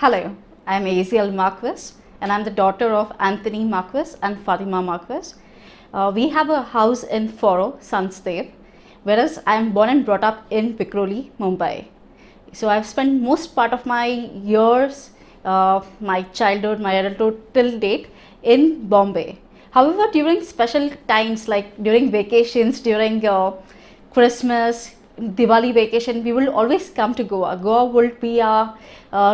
Hello, I'm Aziel Marques and I'm the daughter of Anthony Marques and Fatima Marques. We have a house in Foro, Sunsdale, whereas I'm born and brought up in Vikhroli, Mumbai. So I've spent most part of my years, my childhood, my adulthood till date in Bombay. However, during special times like during vacations, during Christmas, Diwali vacation, we will always come to Goa. Goa would be a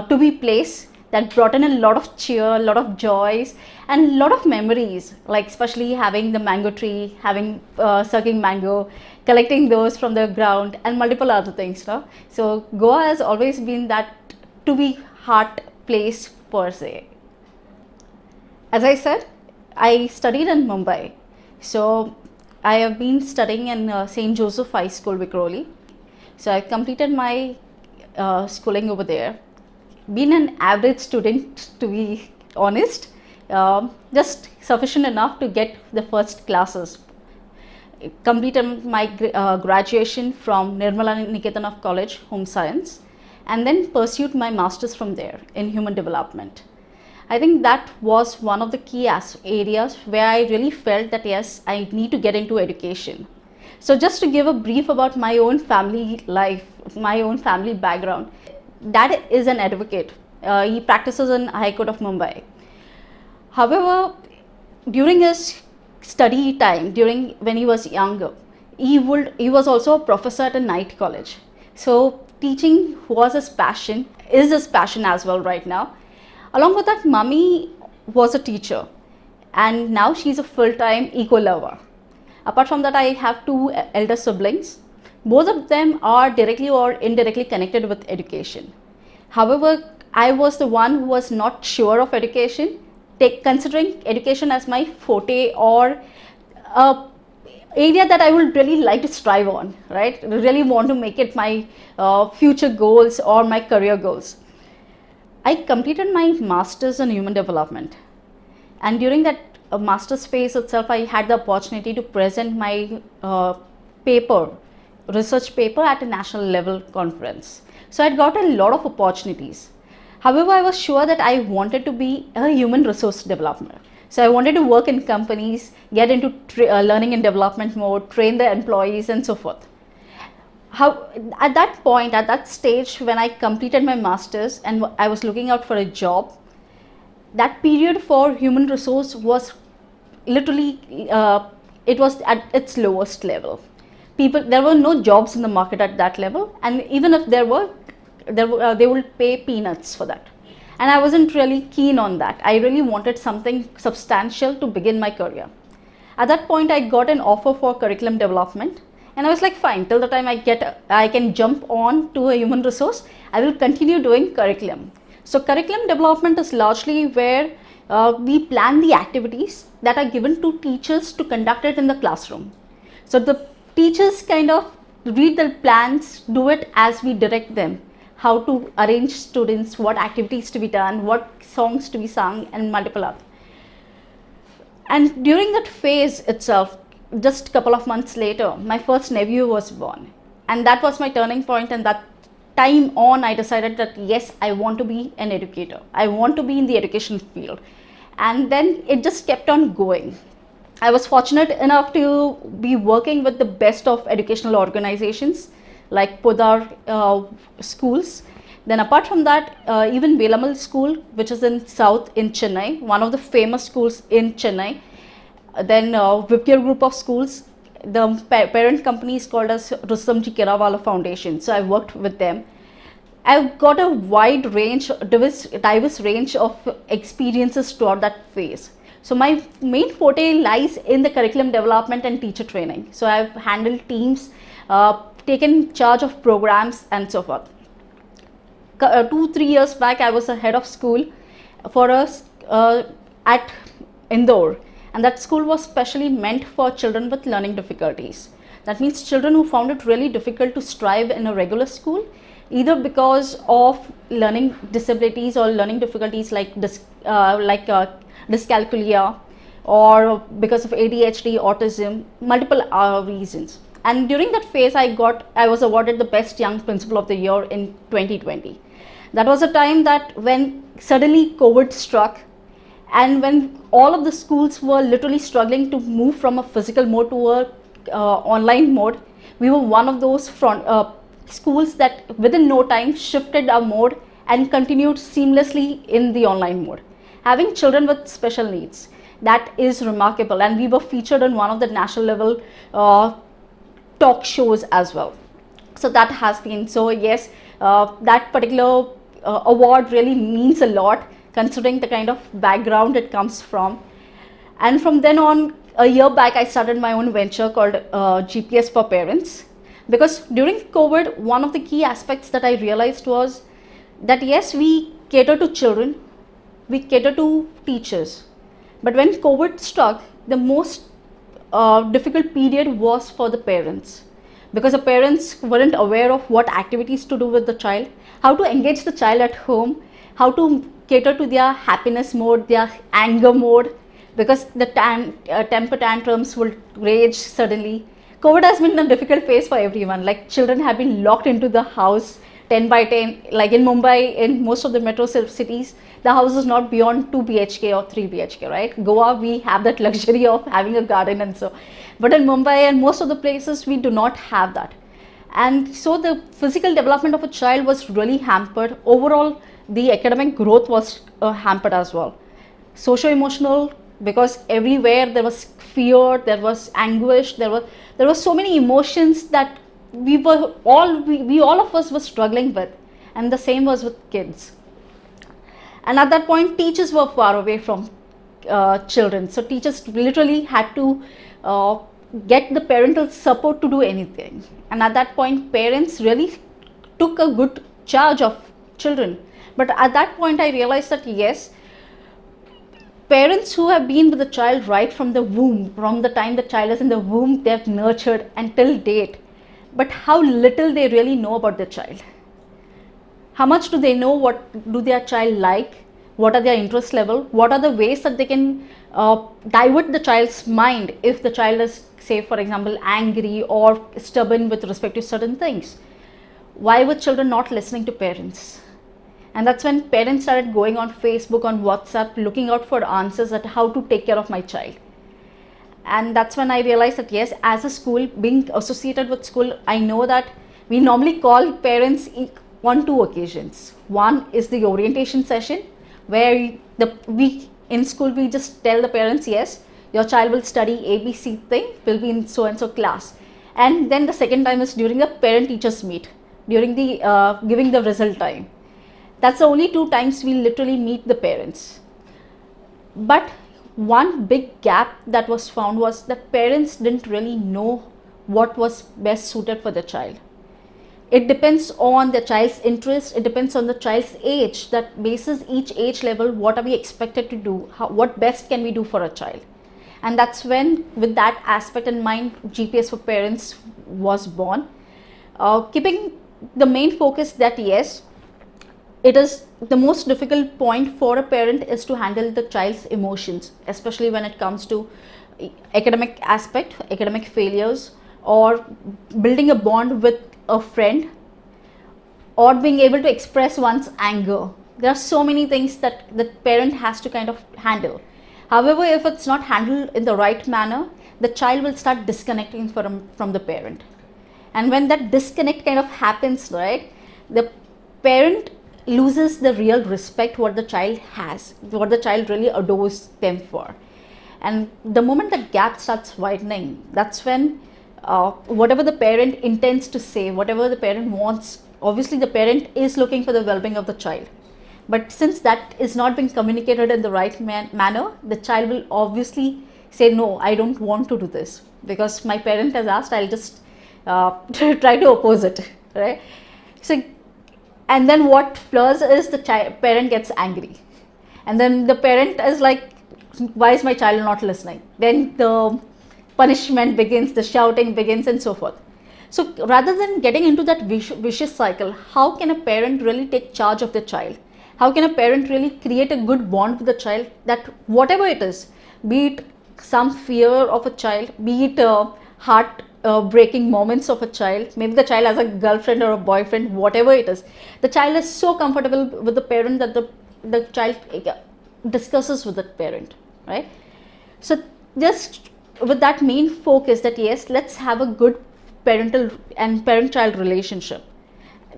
to be place that brought in a lot of cheer, a lot of joys, and a lot of memories. Like especially having the mango tree, having sucking mango, collecting those from the ground, and multiple other things. No? So Goa has always been that to be heart place per se. As I said, I studied in Mumbai. So I have been studying in St. Joseph High School, Vikhroli. So I completed my schooling over there. Been an average student, to be honest, just sufficient enough to get the first classes. Completed my graduation from Nirmala Niketan College, Home Science, and then pursued my master's from there in human development. I think that was one of the key areas where I really felt that yes, I need to get into education. So just to give a brief about my own family life, my own family background, Dad is an advocate. He practices in High Court of Mumbai. However, during his study time, during when he was younger, he was also a professor at a night college. So teaching was his passion, is his passion as well right now. Along with that, mummy was a teacher and now she's a full-time eco lover. Apart from that, I have two elder siblings. Both of them are directly or indirectly connected with education. However, I was the one who was not sure of education, considering education as my forte or area that I would really like to strive on, right? Really want to make it my future goals or my career goals. I completed my master's in human development, and during that master's phase itself, I had the opportunity to present my research paper at a national level conference. So I got a lot of opportunities. However, I was sure that I wanted to be a human resource developer. So I wanted to work in companies, get into learning and development mode, train the employees and so forth. At that point, at that stage when I completed my master's and I was looking out for a job, that period for human resource was literally, it was at its lowest level. There were no jobs in the market at that level, and even if there were, they would pay peanuts for that. And I wasn't really keen on that. I really wanted something substantial to begin my career. At that point, I got an offer for curriculum development. And I was like, fine, till the time I can jump on to a human resource, I will continue doing curriculum. So curriculum development is largely where we plan the activities that are given to teachers to conduct it in the classroom. So the teachers kind of read the plans, do it as we direct them, how to arrange students, what activities to be done, what songs to be sung, and multiple others. And during that phase itself, just a couple of months later, my first nephew was born, and that was my turning point. And that time on, I decided that yes, I want to be an educator. I want to be in the education field. And then it just kept on going. I was fortunate enough to be working with the best of educational organizations like Podar schools. Then apart from that, even Velamal School, which is in South in Chennai, one of the famous schools in Chennai. Then Vipgear group of schools, the parent company is called as Rustamji Kirawala Foundation. So I worked with them. I've got a wide range, diverse range of experiences throughout that phase. So my main forte lies in the curriculum development and teacher training. So I've handled teams, taken charge of programs and so forth. 2-3 years back, I was a head of school for us at Indore. And that school was specially meant for children with learning difficulties. That means children who found it really difficult to strive in a regular school, either because of learning disabilities or learning difficulties like dyscalculia, or because of ADHD, autism, multiple reasons. And during that phase, I was awarded the Best Young Principal of the Year in 2020. That was a time that when suddenly COVID struck, and when all of the schools were literally struggling to move from a physical mode to a online mode, we were one of those schools that within no time shifted our mode and continued seamlessly in the online mode. Having children with special needs, that is remarkable, and we were featured on one of the national level talk shows as well. So that has been, so yes, that particular award really means a lot considering the kind of background it comes from. And from then on, a year back, I started my own venture called GPS for Parents, because during COVID, one of the key aspects that I realized was that yes, we cater to children, we cater to teachers, but when COVID struck, the most difficult period was for the parents, because the parents weren't aware of what activities to do with the child, how to engage the child at home, how to cater to their happiness mode, their anger mode, because the temper tantrums will rage suddenly. COVID has been a difficult phase for everyone. Like children have been locked into the house 10 by 10. Like in Mumbai, in most of the metro cities, the house is not beyond 2 BHK or 3 BHK, right? Goa, we have that luxury of having a garden and so. But in Mumbai and most of the places, we do not have that. And so the physical development of a child was really hampered. Overall, the academic growth was hampered as well. Socio-emotional, because everywhere there was fear, there was anguish, there were so many emotions that we all of us were struggling with, and the same was with kids. And at that point, teachers were far away from children, so teachers literally had to get the parental support to do anything. And at that point, parents really took a good charge of children. But at that point, I realized that yes, parents who have been with the child right from the womb, from the time the child is in the womb, they have nurtured until date. But how little they really know about their child. How much do they know? What do their child like? What are their interest level? What are the ways that they can divert the child's mind if the child is, say for example, angry or stubborn with respect to certain things? Why were children not listening to parents? And that's when parents started going on Facebook, on WhatsApp, looking out for answers at how to take care of my child. And that's when I realized that yes, as a school, being associated with school, I know that we normally call parents on two occasions. One is the orientation session, where we in school we just tell the parents, yes, your child will study ABC thing, will be in so and so class. And then the second time is during the parent teachers meet, during the giving the result time. That's the only two times we literally meet the parents. But one big gap that was found was that parents didn't really know what was best suited for the child. It depends on the child's interest, it depends on the child's age, that basis each age level, what are we expected to do, what best can we do for a child. And that's when, with that aspect in mind, GPS for Parents was born, keeping the main focus that yes, it is the most difficult point for a parent is to handle the child's emotions, especially when it comes to academic aspect, academic failures, or building a bond with a friend, or being able to express one's anger. There are so many things that the parent has to kind of handle. However, if it's not handled in the right manner, the child will start disconnecting from the parent. And when that disconnect kind of happens, right, the parent loses the real respect what the child has, what the child really adores them for. And the moment that gap starts widening, that's when whatever the parent intends to say, whatever the parent wants, obviously the parent is looking for the well-being of the child. But since that is not being communicated in the right manner, the child will obviously say, no, I don't want to do this because my parent has asked, I'll just try to oppose it, right? So, and then what flows is the parent gets angry, and then the parent is like, why is my child not listening? Then the punishment begins, the shouting begins, and so forth. So rather than getting into that vicious cycle, how can a parent really take charge of the child? How can a parent really create a good bond with the child, that whatever it is, be it some fear of a child, be it heart breaking moments of a child. Maybe the child has a girlfriend or a boyfriend, whatever it is. The child is so comfortable with the parent that the child discusses with the parent, right? So just with that main focus that yes, let's have a good parental and parent-child relationship.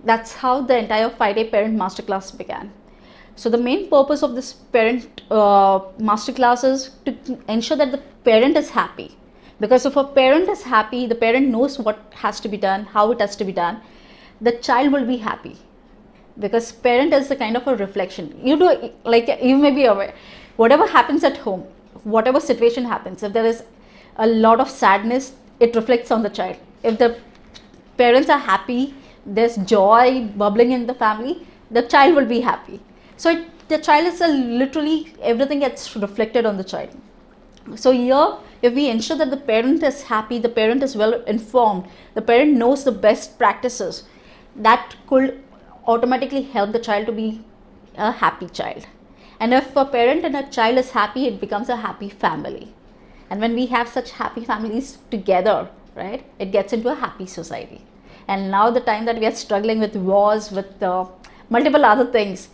That's how the entire 5-day parent masterclass began. So the main purpose of this parent masterclass is to ensure that the parent is happy. Because if a parent is happy, the parent knows what has to be done, how it has to be done, the child will be happy. Because parent is the kind of a reflection. You do, like you may be aware, whatever happens at home, whatever situation happens, if there is a lot of sadness, it reflects on the child. If the parents are happy, there's joy bubbling in the family, the child will be happy. So the child is literally, everything gets reflected on the child. So here, if we ensure that the parent is happy, the parent is well informed, the parent knows the best practices, that could automatically help the child to be a happy child. And if a parent and a child is happy, it becomes a happy family. And when we have such happy families together, right, it gets into a happy society. And now the time that we are struggling with wars, with multiple other things,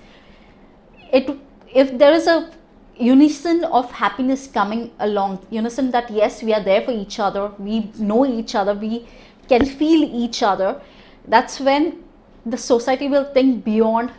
if there is a unison of happiness coming along, unison that yes, we are there for each other, we know each other, we can feel each other, that's when the society will think beyond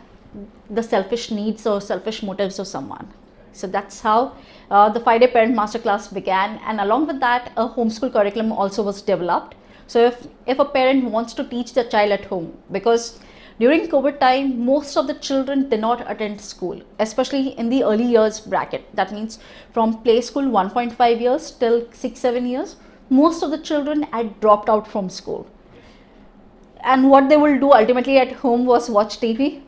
the selfish needs or selfish motives of someone. So that's how the 5-day parent masterclass began, and along with that, a homeschool curriculum also was developed. So if a parent wants to teach their child at home, because during COVID time, most of the children did not attend school, especially in the early years bracket. That means from play school 1.5 years till 6-7 years, most of the children had dropped out from school. And what they will do ultimately at home was watch TV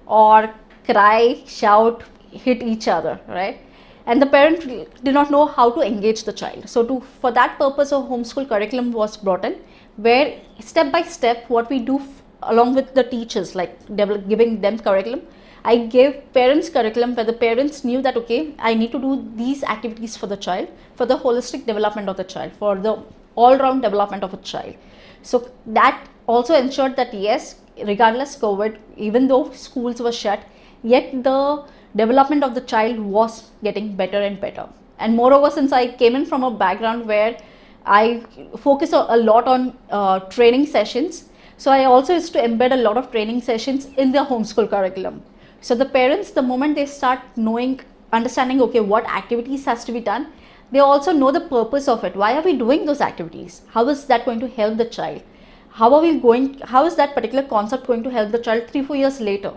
or cry, shout, hit each other, right? And the parent did not know how to engage the child. So for that purpose, a homeschool curriculum was brought in, where step by step what we do along with the teachers, like giving them curriculum, I gave parents curriculum where the parents knew that okay, I need to do these activities for the child, for the holistic development of the child, for the all-round development of a child. So that also ensured that yes, regardless COVID, even though schools were shut, yet the development of the child was getting better and better. And moreover, since I came in from a background where I focus a lot on training sessions, so I also used to embed a lot of training sessions in the homeschool curriculum. So the parents, the moment they start knowing, understanding, okay, what activities has to be done, they also know the purpose of it. Why are we doing those activities? How is that going to help the child? How is that particular concept going to help the child 3-4 years later?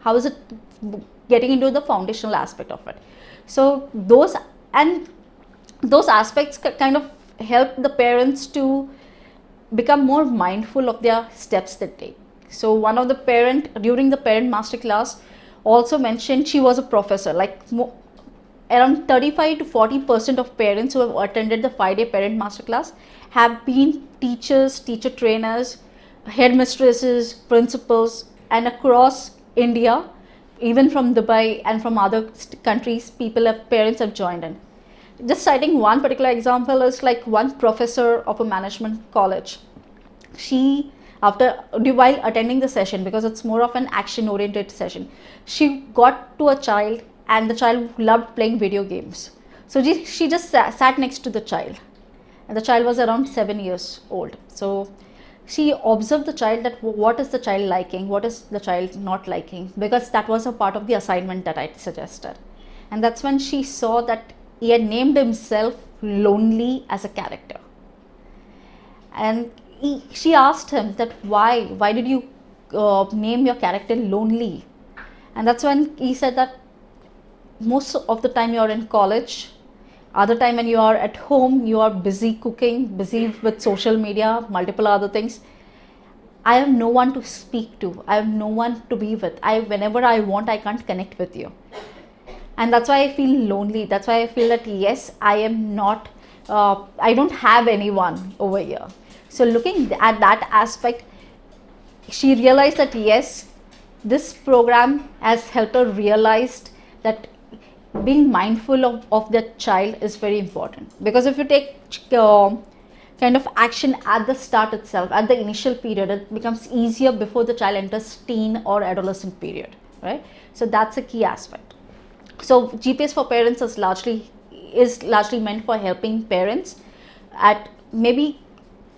How is it getting into the foundational aspect of it? So those aspects kind of help the parents to become more mindful of their steps they take. So one of the parent during the parent masterclass also mentioned, she was a professor, like around 35 to 40% of parents who have attended the 5-day parent masterclass have been teachers, teacher trainers, headmistresses, principals, and across India, even from Dubai and from other countries, parents have joined in. Just citing one particular example is like one professor of a management college. She, while attending the session, because it's more of an action oriented session, she got to a child and the child loved playing video games. So she just sat next to the child, and the child was around 7 years old. So she observed the child, that what is the child liking, what is the child not liking, because that was a part of the assignment that I suggested. And that's when she saw that he had named himself Lonely as a character. And she asked him that why did you name your character Lonely? And that's when he said that most of the time you are in college, other time when you are at home, you are busy cooking, busy with social media, multiple other things. I have no one to speak to, I have no one to be with. Whenever I want, I can't connect with you. And that's why I feel lonely. That's why I feel that yes, I am not, I don't have anyone over here. So looking at that aspect, she realized that yes, this program has helped her realize that being mindful of the child is very important. Because if you take kind of action at the start itself, at the initial period. It becomes easier before the child enters teen or adolescent period, right? So that's a key aspect. So GPS for parents is largely meant for helping parents at maybe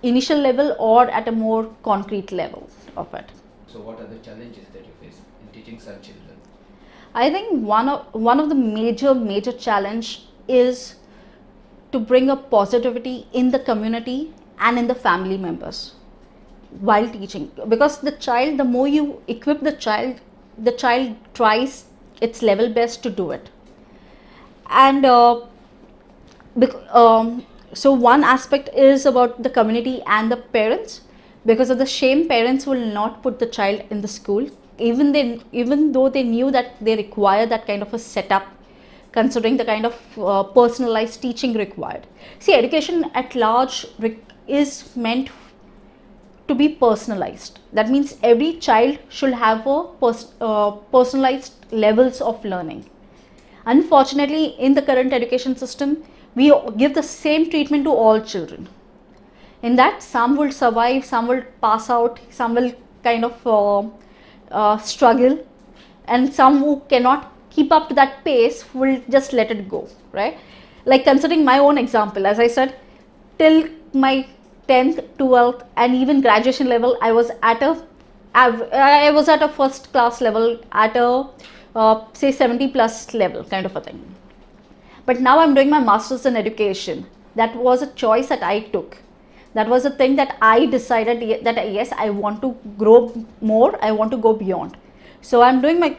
initial level or at a more concrete level of it. So what are the challenges that you face in teaching such children? I think one of the major challenge is to bring a positivity in the community and in the family members while teaching, because the more you equip the child tries its level best to do it. And so one aspect is about the community and the parents. Because of the shame, parents will not put the child in the school even though they knew that they require that kind of a setup, considering the kind of personalized teaching required. See, education at large is meant to be personalized. That means every child should have a personalized levels of learning. Unfortunately, in the current education system, we give the same treatment to all children. In that, some will survive, some will pass out, some will kind of struggle, and some who cannot keep up to that pace will just let it go, right? Like considering my own example, as I said, till my 10th, 12th and even graduation level, I was at a first class level, at a say 70 plus level kind of a thing. But now I'm doing my master's in education. That was a choice that I took. That was a thing that I decided that yes, I want to grow more, I want to go beyond. So I'm doing my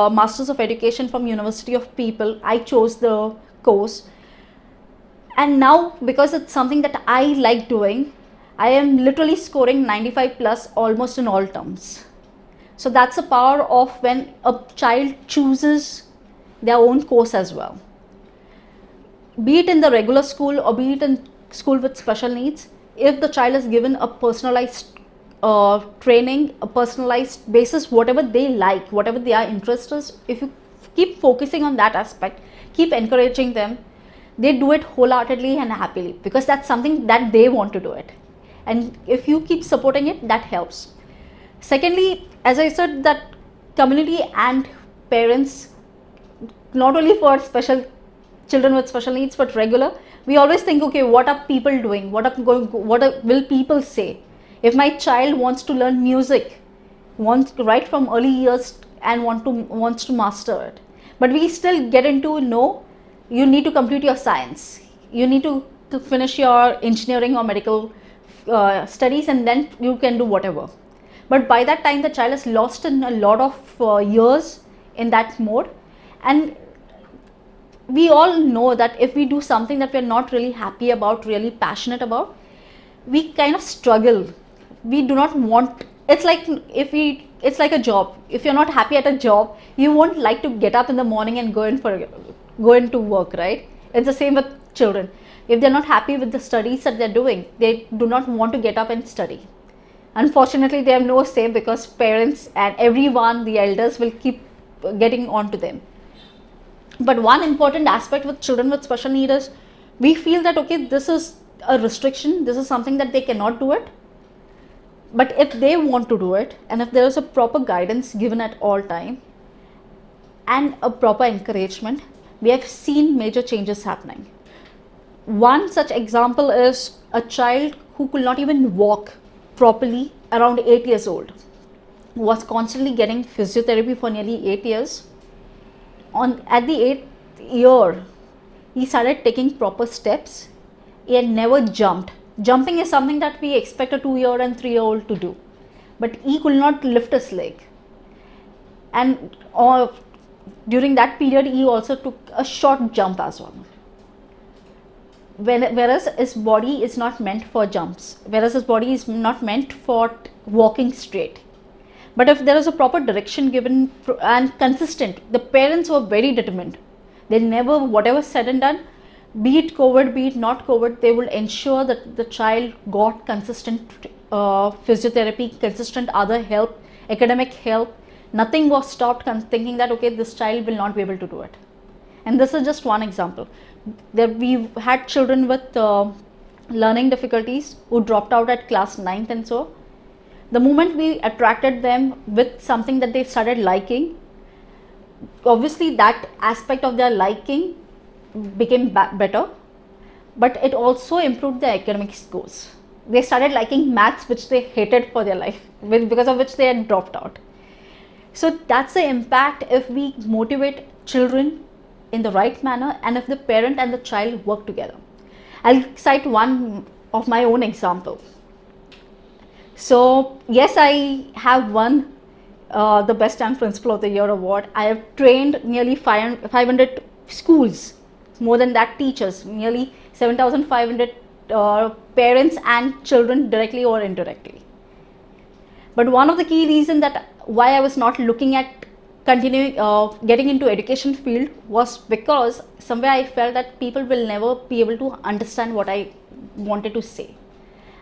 Masters of Education from University of People. I chose the course, and now because it's something that I like doing, I am literally scoring 95 plus almost in all terms. So that's the power of when a child chooses their own course as well. Be it in the regular school or be it in school with special needs, if the child is given a personalized training, a personalized basis, whatever they like, whatever their interest is, if you keep focusing on that aspect, keep encouraging them, they do it wholeheartedly and happily, because that's something that they want to do it. And if you keep supporting it, that helps. Secondly, as I said, that community and parents, not only for children with special needs, but regular, we always think, okay, what are people doing? What will people say? If my child wants to learn music, wants right from early years and wants to master it, but we still get into, no, you need to complete your science, you need to finish your engineering or medical studies, and then you can do whatever. But by that time, the child is lost in a lot of years in that mode. And we all know that if we do something that we're not really happy about, really passionate about, we kind of struggle. We do not want, it's like a job. If you're not happy at a job, you won't like to get up in the morning and go into work, right? It's the same with children. If they're not happy with the studies that they're doing, they do not want to get up and study. Unfortunately, they have no say, because parents and everyone, the elders, will keep getting on to them. But one important aspect with children with special needs is, we feel that, okay, this is a restriction, this is something that they cannot do it. But if they want to do it, and if there is a proper guidance given at all time and a proper encouragement, we have seen major changes happening. One such example is a child who could not even walk properly around 8 years old, was constantly getting physiotherapy for nearly 8 years. At the 8th year, he started taking proper steps. He had never jumped. Jumping is something that we expect a 2-year and 3-year-old to do, but he could not lift his leg. And during that period, he also took a short jump as well. Whereas his body is not meant for jumps, whereas his body is not meant for walking straight. But if there is a proper direction given and consistent, the parents were very determined. They never, whatever said and done, be it COVID, be it not COVID, they will ensure that the child got consistent physiotherapy, consistent other help, academic help. Nothing was stopped thinking that, okay, this child will not be able to do it. And this is just one example. We've had children with learning difficulties, who dropped out at class 9th and so. The moment we attracted them with something that they started liking, obviously that aspect of their liking became better, but it also improved their academic scores. They started liking maths, which they hated for their life, because of which they had dropped out. So that's the impact if we motivate children in the right manner and if the parent and the child work together. I'll cite one of my own example. So yes, I have won the Best Young Principal of the Year award. I have trained nearly 500 schools, more than that teachers, nearly 7,500 parents and children directly or indirectly. But one of the key reasons that why I was not looking at continuing getting into education field was because somewhere I felt that people will never be able to understand what I wanted to say,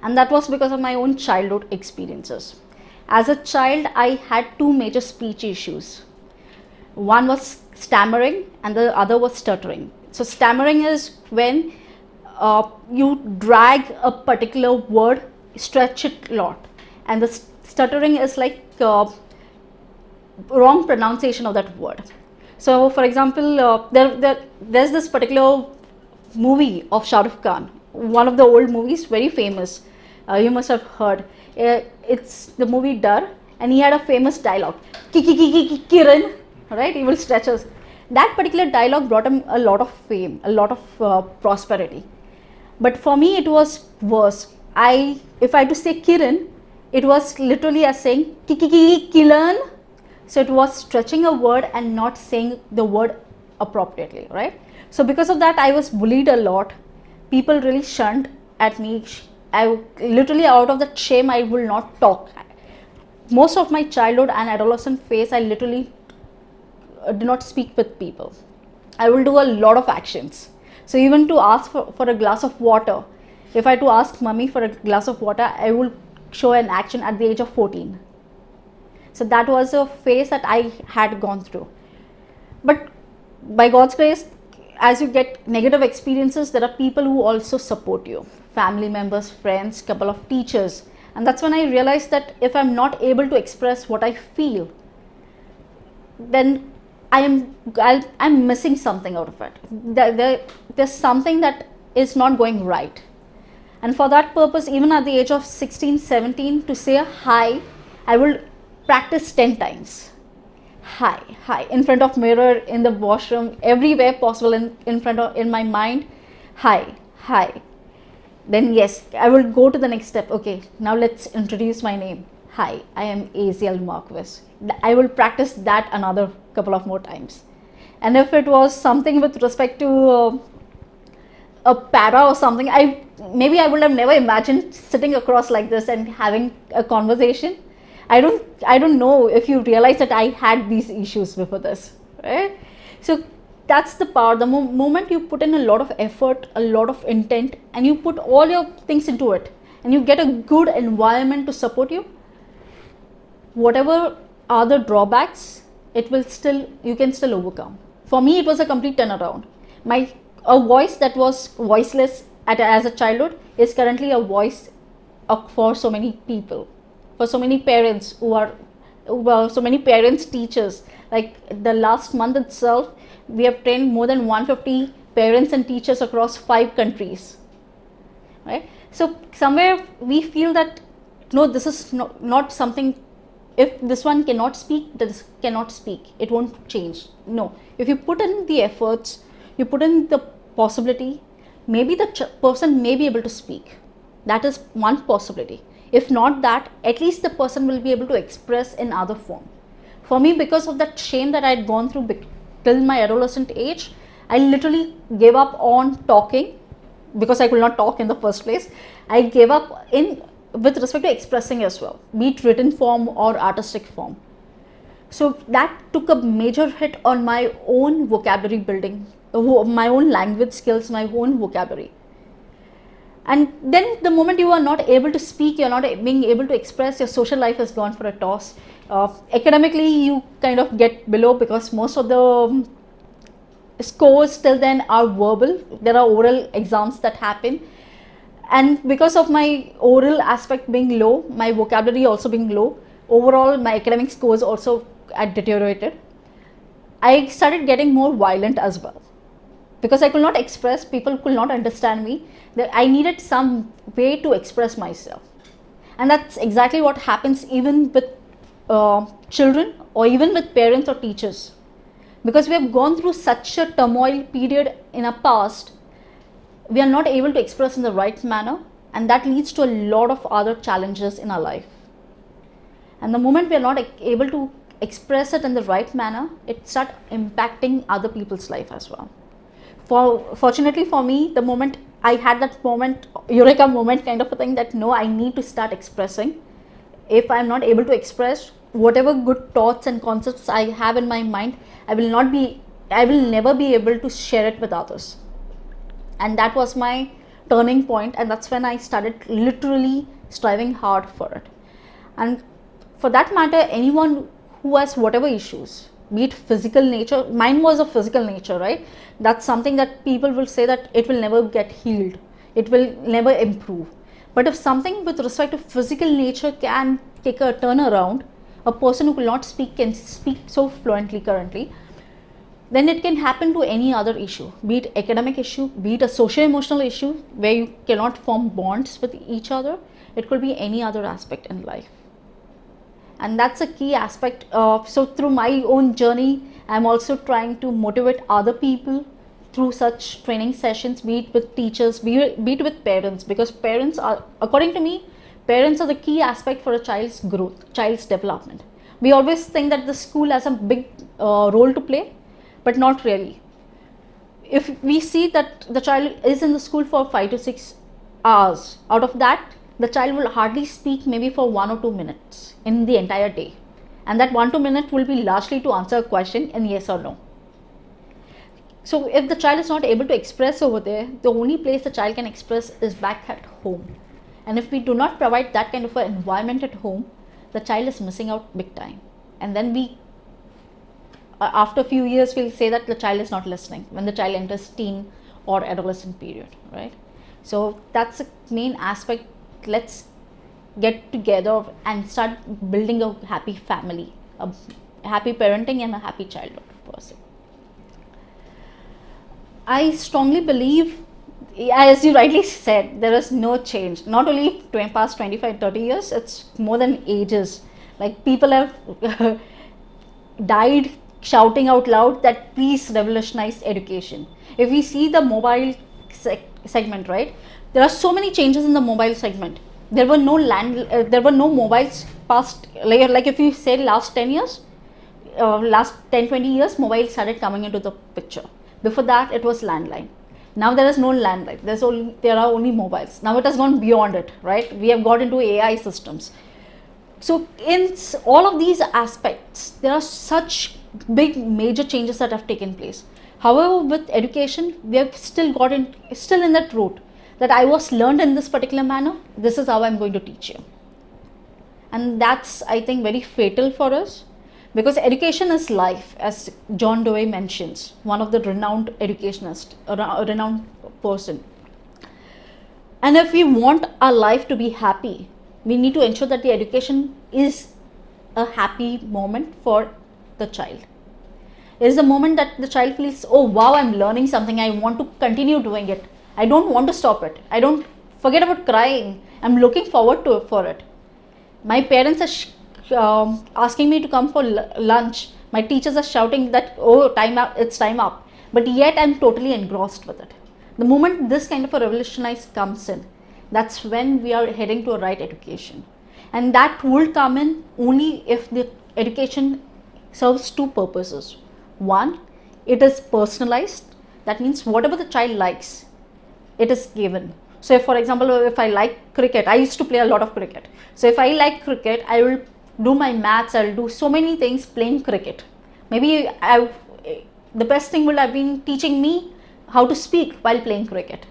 and that was because of my own childhood experiences. As a child, I had two major speech issues. One was stammering and the other was stuttering. So stammering is when you drag a particular word, stretch it a lot, and the stuttering is like wrong pronunciation of that word. So for example, there's this particular movie of Shah Rukh Khan, one of the old movies, very famous, you must have heard. It's the movie Dar, and he had a famous dialogue, Kiran, right? He will stretch us. That particular dialogue brought him a lot of fame, a lot of prosperity. But for me, it was worse. If I had to say Kiran, it was literally as saying Kilan. So it was stretching a word and not saying the word appropriately, right? So because of that, I was bullied a lot. People really shunned at me. I literally, out of that shame, I will not talk. Most of my childhood and adolescent phase, I literally do not speak with people. I will do a lot of actions. So even to ask for a glass of water, if I had to ask mommy for a glass of water, I will show an action at the age of 14. So that was a phase that I had gone through. But by God's grace, as you get negative experiences, there are people who also support you. Family members, friends, couple of teachers. And that's when I realized that if I'm not able to express what I feel, then I'm missing something out of it. There's something that is not going right. And for that purpose, even at the age of 16, 17, to say a hi, I will practice 10 times. Hi, in front of mirror, in the washroom, everywhere possible, in my mind. Hi. Then yes, I will go to the next step. Okay, now let's introduce my name. Hi, I am Aziel Marques. I will practice that another couple of more times. And if it was something with respect to a para or something, I would have never imagined sitting across like this and having a conversation. I don't know if you realize that I had these issues before this, right? So that's the power. The moment you put in a lot of effort, a lot of intent, and you put all your things into it, and you get a good environment to support you, whatever are the drawbacks, you can still overcome. For me, it was a complete turnaround. A voice that was voiceless as a childhood is currently a voice for so many people, for so many parents so many parents, teachers. Like the last month itself, we have trained more than 150 parents and teachers across 5 countries, right? So somewhere we feel that no, this is not something. If this one cannot speak, this cannot speak, it won't change. No, if you put in the efforts, you put in the possibility, maybe the person may be able to speak. That is one possibility. If not that, at least the person will be able to express in other form. For me, because of that shame that I had gone through till my adolescent age, I literally gave up on talking because I could not talk in the first place. I gave up with respect to expressing as well, be it written form or artistic form. So that took a major hit on my own vocabulary building, my own language skills, my own vocabulary. And then the moment you are not able to speak, you're not being able to express, your social life has gone for a toss. Academically, you kind of get below because most of the scores till then are verbal. There are oral exams that happen. And because of my oral aspect being low, my vocabulary also being low, overall my academic scores also had deteriorated. I started getting more violent as well, because I could not express, people could not understand me, that I needed some way to express myself. And that's exactly what happens even with children, or even with parents or teachers, because we have gone through such a turmoil period in our past. We are not able to express in the right manner, and that leads to a lot of other challenges in our life. And the moment we are not able to express it in the right manner, it starts impacting other people's life as well. Fortunately for me, the moment I had that moment, eureka moment kind of a thing, that no, I need to start expressing. If I'm not able to express whatever good thoughts and concepts I have in my mind, I will never be able to share it with others. And that was my turning point, and that's when I started literally striving hard for it. And for that matter, anyone who has whatever issues, be it physical nature, mine was of physical nature, right? That's something that people will say that it will never get healed, it will never improve. But if something with respect to physical nature can take a turnaround, a person who will not speak can speak so fluently currently, then it can happen to any other issue, be it academic issue, be it a socio-emotional issue where you cannot form bonds with each other. It could be any other aspect in life. And that's a key aspect. So through my own journey, I'm also trying to motivate other people through such training sessions, be it with teachers, be it with parents, because parents are, according to me, parents are the key aspect for a child's growth, child's development. We always think that the school has a big role to play, but not really. If we see that the child is in the school for 5 to 6 hours, out of that, the child will hardly speak maybe for 1 or 2 minutes in the entire day. And that 1 to 2 minutes will be largely to answer a question in yes or no. So if the child is not able to express over there, the only place the child can express is back at home. And if we do not provide that kind of an environment at home, the child is missing out big time. And then we, after a few years, we'll say that the child is not listening when the child enters teen or adolescent period, right? So that's the main aspect. Let's get together and start building a happy family, a happy parenting and a happy childhood person. I strongly believe, as you rightly said, there is no change. Not only past 25-30 years, it's more than ages. Like, people have died shouting out loud that please revolutionize education. If we see the mobile segment, right, there are so many changes in the mobile segment. There were no mobiles past, like if you say last 10 years, last 10-20 years, mobile started coming into the picture. Before that, it was landline. Now there is no landline. There are only mobiles. Now it has gone beyond it, right? We have got into AI systems. So in all of these aspects, there are such big major changes that have taken place. However, with education, we have still in that route that I was learned in this particular manner. This is how I'm going to teach you. And that's, I think, very fatal for us, because education is life, as John Dewey mentions, one of the renowned educationist, a renowned person. And if we want our life to be happy, we need to ensure that the education is a happy moment for the child. It is the moment that the child feels, oh wow, I'm learning something, I want to continue doing it. I don't want to stop it. I don't forget about crying. I'm looking forward for it. My parents are asking me to come for lunch. My teachers are shouting that, oh, time up, it's time up. But yet I'm totally engrossed with it. The moment this kind of a revolutionize comes in, that's when we are heading to a right education. And that will come in only if the education serves two purposes. One, it is personalized. That means whatever the child likes, it is given. So if, for example, if I like cricket, I used to play a lot of cricket. So if I like cricket, I will do my maths, I will do so many things playing cricket. Maybe the best thing would have been teaching me how to speak while playing cricket,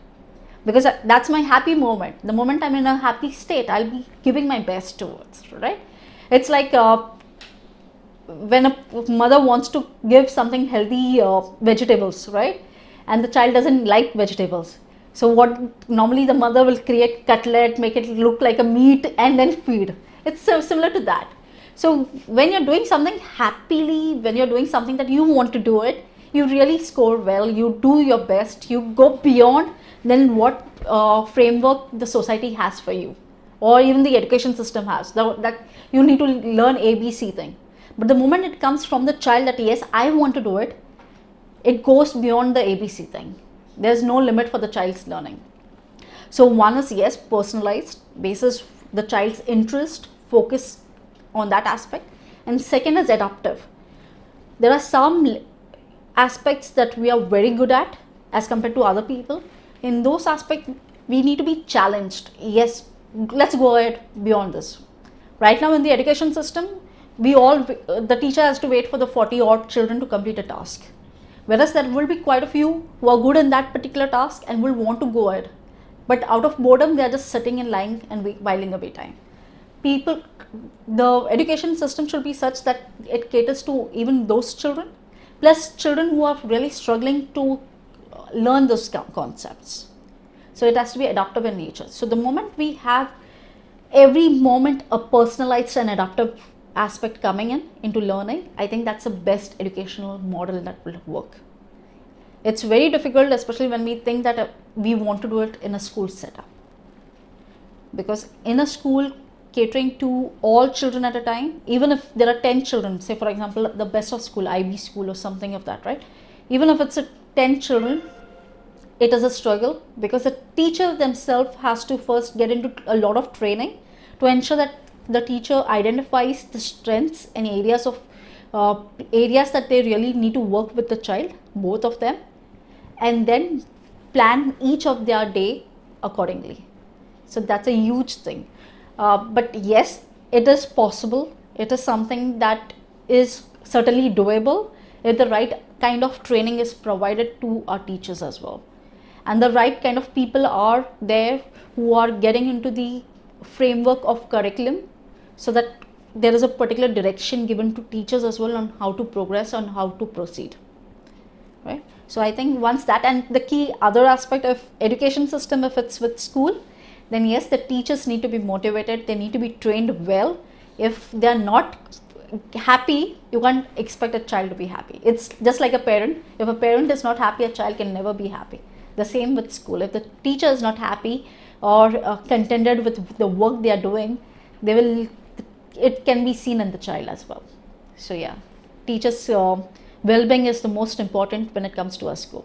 because that's my happy moment. The moment I'm in a happy state, I'll be giving my best towards, right? It's like when a mother wants to give something healthy, vegetables, right? And the child doesn't like vegetables. So what normally the mother will create cutlet, make it look like a meat and then feed. It's so similar to that. So when you're doing something happily, when you're doing something that you want to do it, you really score well, you do your best, you go beyond than what framework the society has for you, or even the education system has, that you need to learn ABC thing. But the moment it comes from the child that yes, I want to do it, it goes beyond the ABC thing. There's no limit for the child's learning. So one is yes, personalized basis the child's interest, focus on that aspect. And second is adaptive. There are some aspects that we are very good at as compared to other people. In those aspects, we need to be challenged. Yes, let's go ahead beyond this. Right now in the education system, the teacher has to wait for the 40 odd children to complete a task. Whereas there will be quite a few who are good in that particular task and will want to go ahead. But out of boredom, they are just sitting and lying and whiling away time. The education system should be such that it caters to even those children, plus children who are really struggling to learn those concepts. So it has to be adaptive in nature. So the moment we have every moment a personalized and adaptive aspect coming into learning, I think that's the best educational model that will work. It's very difficult, especially when we think that we want to do it in a school setup, because in a school catering to all children at a time, even if there are 10 children, say for example the best of school, IB school or something of that, right? Even if it's a 10 children, it is a struggle, because the teacher themselves has to first get into a lot of training to ensure that the teacher identifies the strengths and areas that they really need to work with the child, both of them, and then plan each of their day accordingly. So that's a huge thing. But yes, it is possible. It is something that is certainly doable if the right kind of training is provided to our teachers as well, and the right kind of people are there who are getting into the framework of curriculum, so that there is a particular direction given to teachers as well on how to progress, on how to proceed, right? So I think once that, and the key other aspect of education system, if it's with school, then yes, the teachers need to be motivated, they need to be trained well. If they are not happy, you can't expect a child to be happy. It's just like a parent. If a parent is not happy, a child can never be happy. The same with school. If the teacher is not happy or contented with the work they are doing, it can be seen in the child as well. So yeah, teachers' well-being is the most important when it comes to our school.